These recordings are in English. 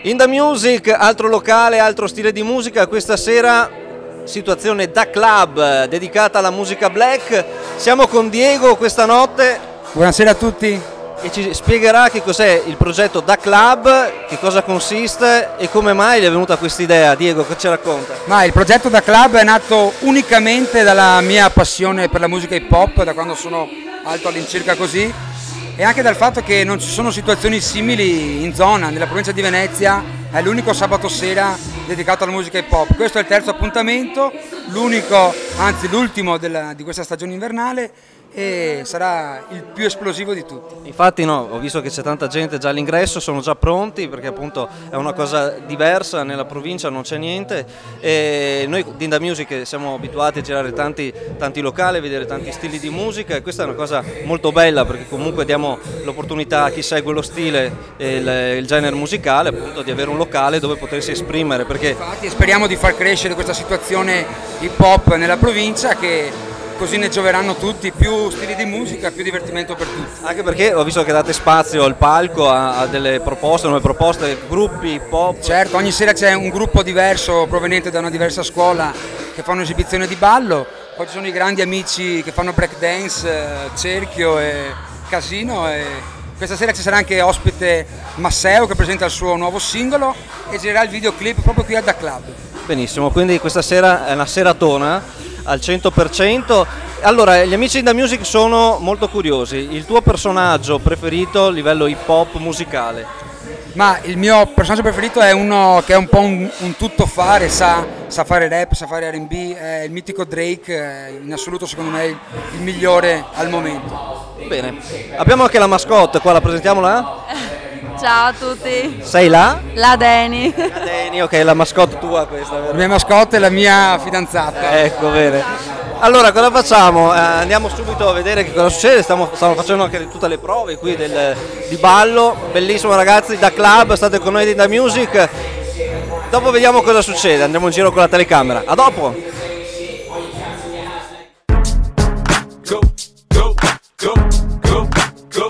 In The Music, altro locale, altro stile di musica, questa sera situazione da club dedicata alla musica black. Siamo con Diego questa notte. Buonasera a tutti. E ci spiegherà che cos'è il progetto Da Club, che cosa consiste e come mai gli è venuta questa idea. Diego, che ci racconta? Ma il progetto Da Club è nato unicamente dalla mia passione per la musica hip hop, da quando sono alto all'incirca così, e anche dal fatto che non ci sono situazioni simili in zona. Nella provincia di Venezia è l'unico sabato sera dedicato alla musica hip hop. Questo è il terzo appuntamento, l'unico, anzi l'ultimo di questa stagione invernale, e sarà il più esplosivo di tutti. Infatti ho visto che c'è tanta gente già all'ingresso, sono già pronti perché appunto è una cosa diversa, nella provincia non c'è niente e noi di The Music siamo abituati a girare tanti locali, a vedere tanti stili di musica e questa è una cosa molto bella perché comunque diamo l'opportunità a chi segue lo stile e il genere musicale appunto di avere un locale dove potersi esprimere, perché infatti speriamo di far crescere questa situazione hip hop nella provincia, che così ne gioveranno tutti, più stili di musica, più divertimento per tutti. Anche perché ho visto che date spazio al palco a delle proposte, nuove proposte, gruppi hip hop. Certo, ogni sera c'è un gruppo diverso proveniente da una diversa scuola che fa un'esibizione di ballo, poi ci sono i grandi amici che fanno breakdance, cerchio e casino, e questa sera ci sarà anche ospite Masseo che presenta il suo nuovo singolo e girerà il videoclip proprio qui al Da Club. Benissimo, quindi questa sera è una seratona al 100%. Allora, gli amici di The Music sono molto curiosi. Il tuo personaggio preferito a livello hip hop musicale? Ma il mio personaggio preferito è uno che è un po' un tuttofare, sa fare rap, sa fare R&B, è il mitico Drake, in assoluto secondo me il migliore al momento. Bene, abbiamo anche la mascotte qua, la presentiamo là? Ciao a tutti. Sei là? La Deni. La Deni, ok, la mascotte tua questa, vero? La mia mascotte è la mia fidanzata. Ecco, bene. Allora, cosa facciamo? Andiamo subito a vedere che cosa succede, stiamo facendo anche tutte le prove qui di ballo, bellissimo ragazzi, Da Club, state con noi di The Music, dopo vediamo cosa succede, andiamo in giro con la telecamera, a dopo! Go, go, go, go, go,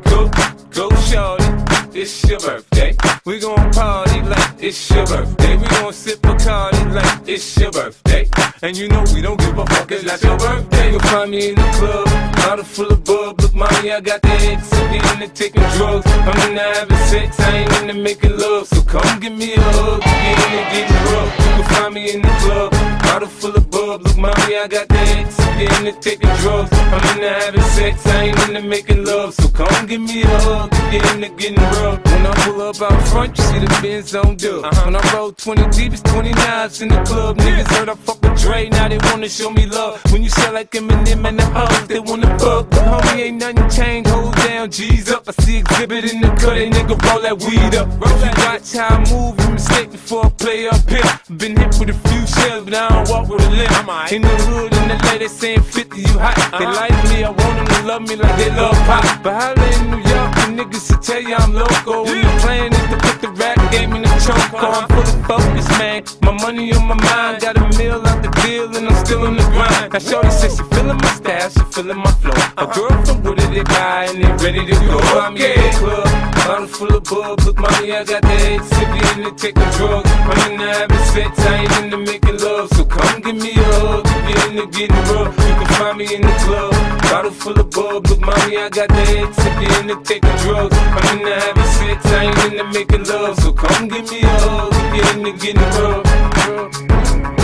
go, go, shorty. It's your birthday. We gon' party like it's your birthday. We gon' sip Bacardi like it's your birthday. And you know we don't give a fuck, it's not your birthday. You'll find me in the club, bottle full of bub. Look, mommy, I got the X, I'm into taking drugs. I'm into having sex, I ain't into making love. So come give me a hug, get into getting rough. You can find me in the club, bottle full of bub. Look, mommy, I got the X, I'm into taking drugs. I'm into having sex, I ain't into making love. So come give me a hug, get into getting rough. When I pull up out front, you see the Benz on dub. When I roll 20 deep, it's 29s in the club. Niggas heard I fuck with Dre, now they wanna show me love. When you sell like Eminem and the hoes, they wanna fuck. But homie, ain't nothing changed, hold down, G's up. I see exhibit in the cut, they nigga roll that weed up. If you watch how I move, you mistake before I play up here. Been hit with a few shells, but I don't walk with a limp. In the hood, in the lady saying 50, you hot. They like me, I want them to love me like they love pop. But holla in New York, the niggas will tell you I'm local. When the plan is to put the rap game in the choke. I'm fully focused, man. My money on my mind. Got a meal out the deal and I'm still on the grind. Now shorty says she feeling my style, she feeling my flow. A girl from Wooded, they buy and they ready to go. I'm in the club, bottle full of bub. Look, mommy, I got the head sippy into taking drugs. I'm into having sex, I ain't into making love. So come give me a hug, get into getting rough. You can find me in the club, bottle full of bub. Look, mommy, I got the head sippy into taking drugs. I'm into having sex, I ain't into making love. So come give me a hug, get into getting rough.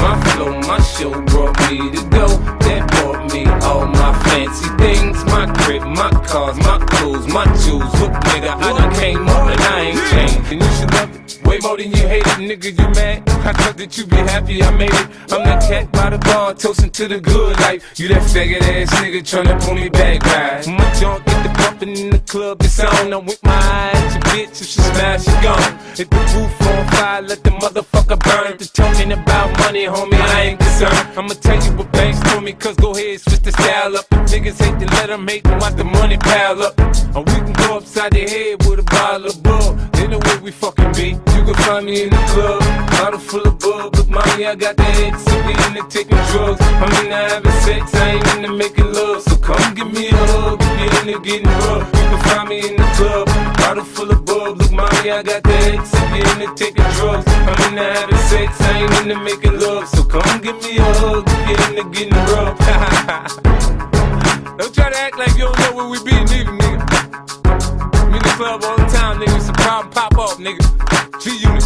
My flow, my show brought me to go. That brought me all my fancy things. My crib, my cars, my clothes, my jewels. Look, nigga, I done came up and I ain't changed. And you should love it way more than you hate it, nigga, you mad? I thought that you be happy I made it. I'm that cat by the bar, toasting to the good life. You that faggot ass nigga tryna pull me back, right? My junk get the bumpin' in the club, it's on. I'm with my eyes, your bitch, if she smash, she gone. Hit the roof on fire, let the motherfucker burn. The talking about money, homie, I ain't concerned. I'ma tell you what banks told me, cause go ahead, switch the style up. If niggas hate to let them hate, then watch the money pile up. Or we can go upside the head with a bottle of bull. Then the way we fucking be, you can find me in the club, bottle full of bub. Look, mommy, I got the X, so we in the taking drugs. I'm in the having sex, I ain't in the making love. So come give me a hug, if you're in the getting rough. You can find me in the club, bottle full of bub. Look, mommy, I got the X, so we in the taking drugs. I'm in the having sex, I ain't in the making love. So come give me a hug, if you're in the getting rough. Don't try to act like you don't know where we be, neither, nigga. I'm in the club all the time, nigga. It's a problem, pop off, nigga. G-Unit.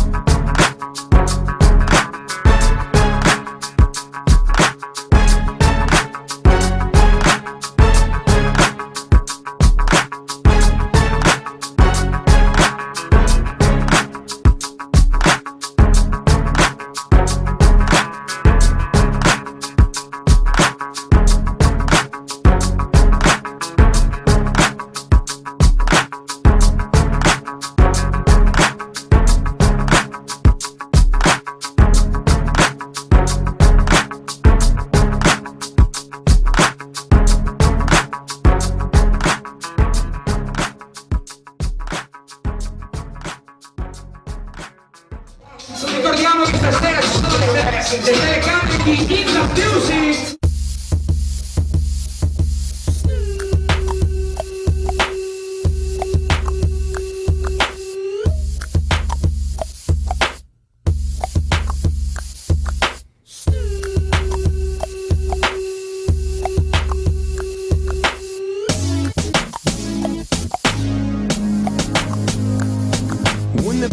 Ricordiamo che stasera ci sono le telecamere di In The Music.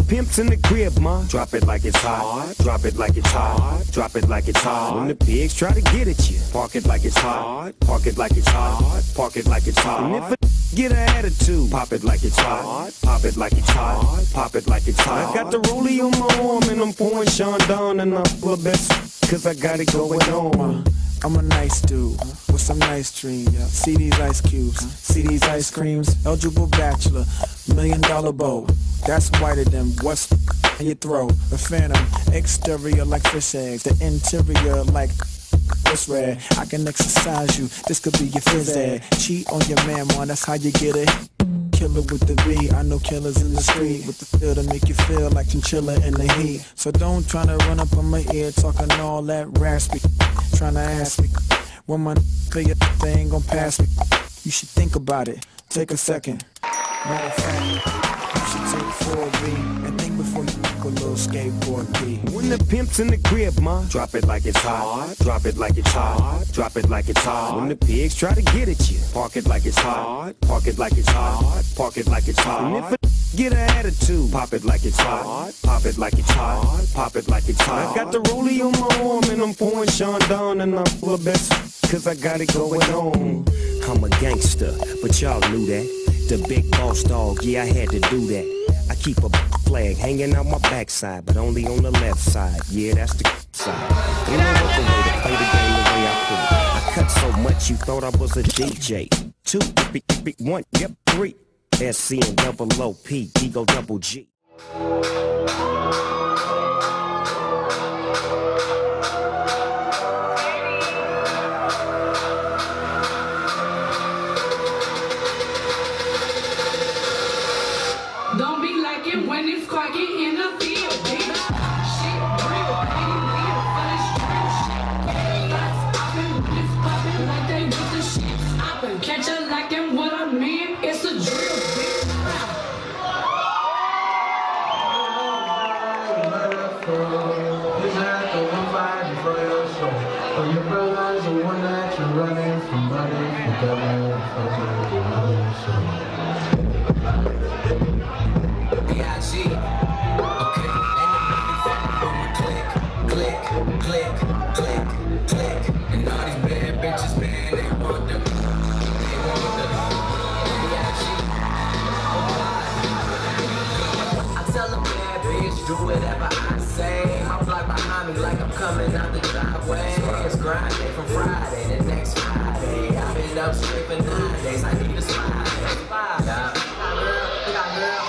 Pimps in the crib, ma. Drop it like it's hot. Drop it like it's hot. Drop it like it's hot. When the pigs try to get at you, park it like it's hot. Park it like it's hot. Park it like it's hot. And if a get an attitude, pop it like it's hot. Pop it like it's hot. Pop it like it's hot. I got the rollie on my arm and I'm pouring Sean down and I'm full of best cause I got it going on. I'm a nice dude with some nice dreams. See these ice cubes, see these ice creams. Eligible bachelor, $1 million bow. That's whiter than what's in your throat. A phantom, exterior like fish eggs. The interior like what's red. I can exercise you, this could be your phys ed. Cheat on your man, man, that's how you get it. Killer with the B, I know killers in the street with the feel to make you feel like chinchilla in the heat. So don't try to run up on my ear talking all that raspy. Trying to ask me when my figure they ain't gon' pass me. You should think about it, take a second. Matter of fact, you should take 4B and think before you a little skateboard B. When the pimp's in the crib, ma, drop it like it's hot. Drop it like it's hot. Drop it like it's hot. When the pigs try to get at you, park it like it's hot. Park it like it's hot. Park it like it's hot. And if a get an attitude, pop it like it's hot. Pop it like it's hot. Pop it like it's hot. I got the rollie on my arm and I'm pouring Sean down and I'm full of best cause I got it going on. I'm a gangster, but y'all knew that. The big boss dog, yeah, I had to do that. I keep a flag hanging out my backside, but only on the left side. Yeah, that's the side. Ain't no other way to play the game the way I put it. I cut so much you thought I was a DJ. 2, 1, yep, 3. SC and double OP, Ego double G. Don't be like it when it's cracking in the field, bitch. Shit real, ain't real, but it's real shit. Lights poppin', bliss poppin' like they with the shit poppin'. Catch a lackin' what I mean, it's a drill, bitch. For your brother's the one that you're running from, running from government, fucking the other show. Do whatever I say. My block behind me like I'm coming out the driveway. It's grinding from Friday to next Friday. I've been up straight for 9 days. I need a smile. Yeah. We got girl.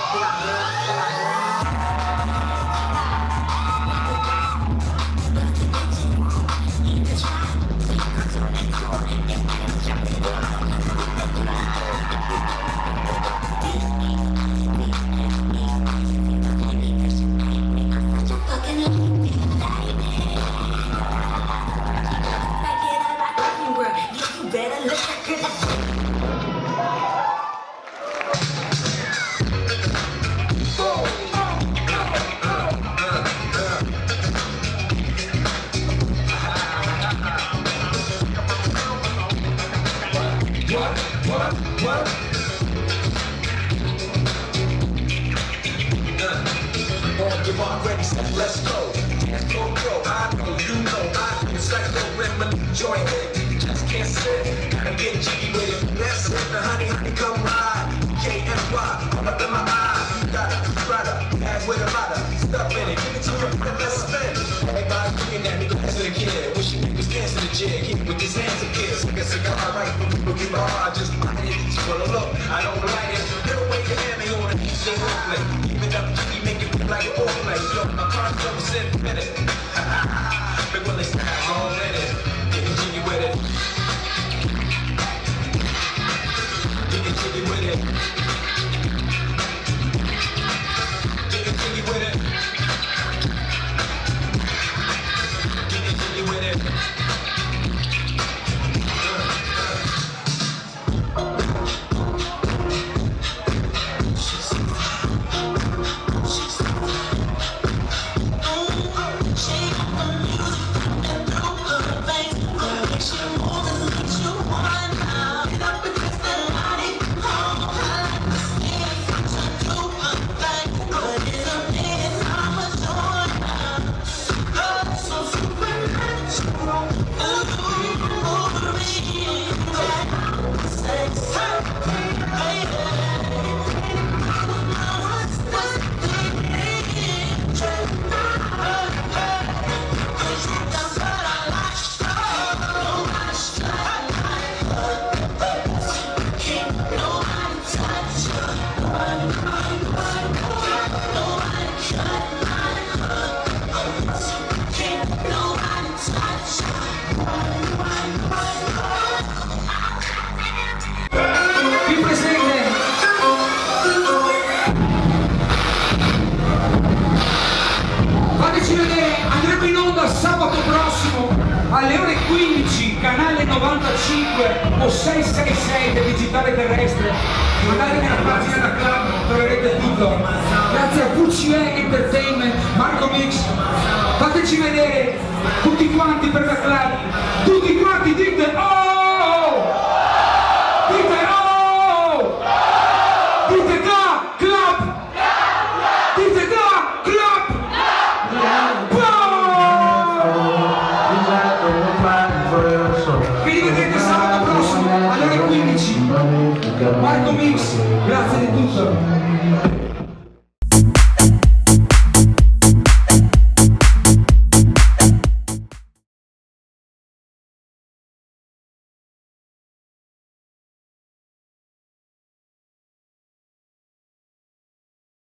flow. Dance floor pro, I know, you know, I do. It's like no remedy, joint hit. Just can't sit, gotta get jiggy with it. That's it, the honey, come ride. KNY, all up in my eyes. You got a rider, ass with a lot of stuff in it. Give it to your friend, let's spin. Everybody looking at me, glance to the kid. Wishing he was dancing the jig, hit with his hands and kids. Like a cigar, right? When people give a heart, I just light it. Well, look, I don't like it. No way to have me on a DJ play. Keep it up, you make it look like a foreplay. Yo, my car's over 7 minutes. Big Willie style's all in it. Getting jiggy with it. Getting jiggy with it. Getting jiggy with it. Getting jiggy with it. Sabato prossimo alle ore 15, canale 95 o 666 del digitale terrestre. Andate nella pagina da club, troverete tutto. Grazie a VCE Entertainment, Marco Mix. Fateci vedere tutti quanti per la club. Tutti quanti dite oh! Dite oh! Dite da club! Dite da club! Vi rivedrete sabato prossimo alle ore 15. Marco Mix, grazie di tutto.